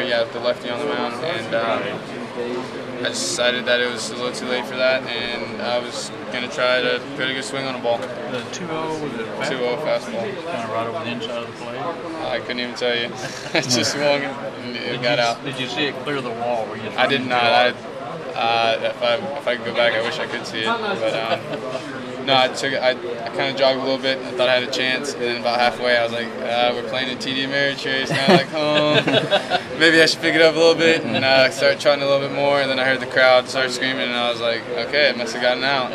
Yeah, with the lefty on the mound, and I just decided that it was a little too late for that, and I was going to try to put a good swing on the ball. The 2-0, was it fastball? 2-0 fastball. Kind of right over the inside of the plate? I couldn't even tell you. I just swung and it got out. Did you see it clear the wall? Were you I did not. If I could go back, I wish I could see it. But no, I kind of jogged a little bit. I thought I had a chance, and then about halfway, I was like, we're playing in TD Ameritrade. It's kind of like home. Maybe I should pick it up a little bit, and start trotting a little bit more. And then I heard the crowd start screaming, and I was like, okay, it must have gotten out.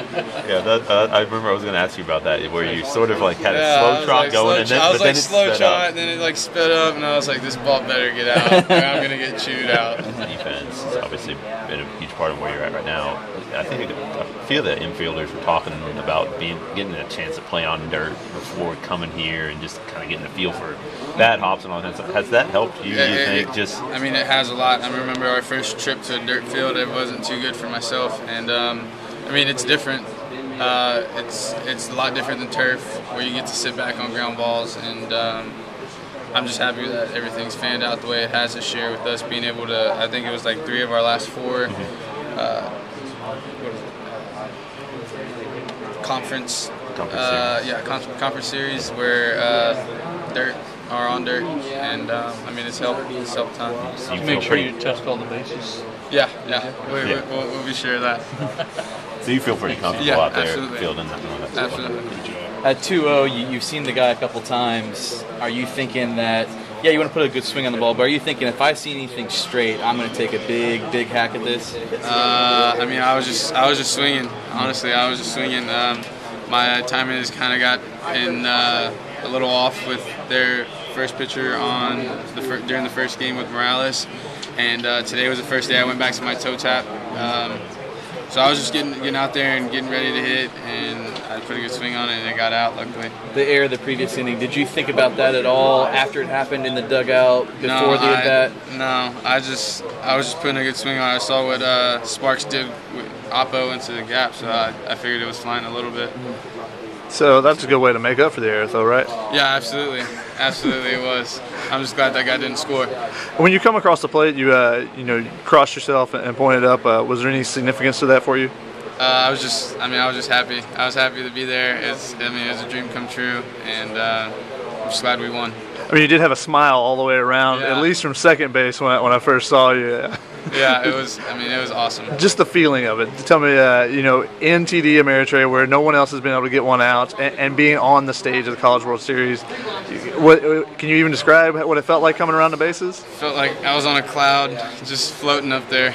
Yeah, I remember I was going to ask you about that, where you sort of like had a slow trot going, I was like slow trot, and then it like sped up, and I was like, this ball better get out, or I'm gonna get chewed out. Defense has obviously been a huge part of where you're at right now. I feel that infielders were talking about getting a chance to play on dirt before coming here and just kind of getting a feel for bad hops and all that stuff. Has that helped you? Do you think? I mean, it has a lot. I remember our first trip to a dirt field. It wasn't too good for myself, and I mean, it's different. It's a lot different than turf, where you get to sit back on ground balls, and I'm just happy that everything's fanned out the way it has this year, with us being able to, I think it was like 3 of our last 4 conference series where dirt are on dirt, and I mean, it's helped time. So you make sure you test all the bases? Yeah. We'll be sure of that. So you feel pretty comfortable out there fielding that? Absolutely. At 2-0, you've seen the guy a couple times. Are you thinking that, yeah, you want to put a good swing on the ball, but are you thinking, if I see anything straight, I'm going to take a big hack at this? I mean, I was just swinging. Honestly, I was just swinging. My timing has kind of got in a little off with their first pitcher on during the first game with Morales, and today was the first day I went back to my toe tap. So I was just getting out there and getting ready to hit, and I put a good swing on it, and it got out, luckily. The error of the previous inning, did you think about that at all after it happened in the dugout, before the at-bat? No, I was just putting a good swing on it. I saw what Sparks did with Oppo into the gap, so I figured it was flying a little bit. So that's a good way to make up for the error, though, right? Yeah, absolutely. Absolutely, it was. I'm just glad that guy didn't score. When you come across the plate, you crossed yourself and pointed up. Was there any significance to that for you? I was just happy. I was happy to be there. It was a dream come true, and I'm just glad we won. I mean, you did have a smile all the way around, at least from second base when I first saw you. Yeah, it was awesome. Just the feeling of it. Tell me, in TD Ameritrade, where no one else has been able to get one out, and being on the stage of the College World Series, can you even describe what it felt like coming around the bases? Felt like I was on a cloud, just floating up there.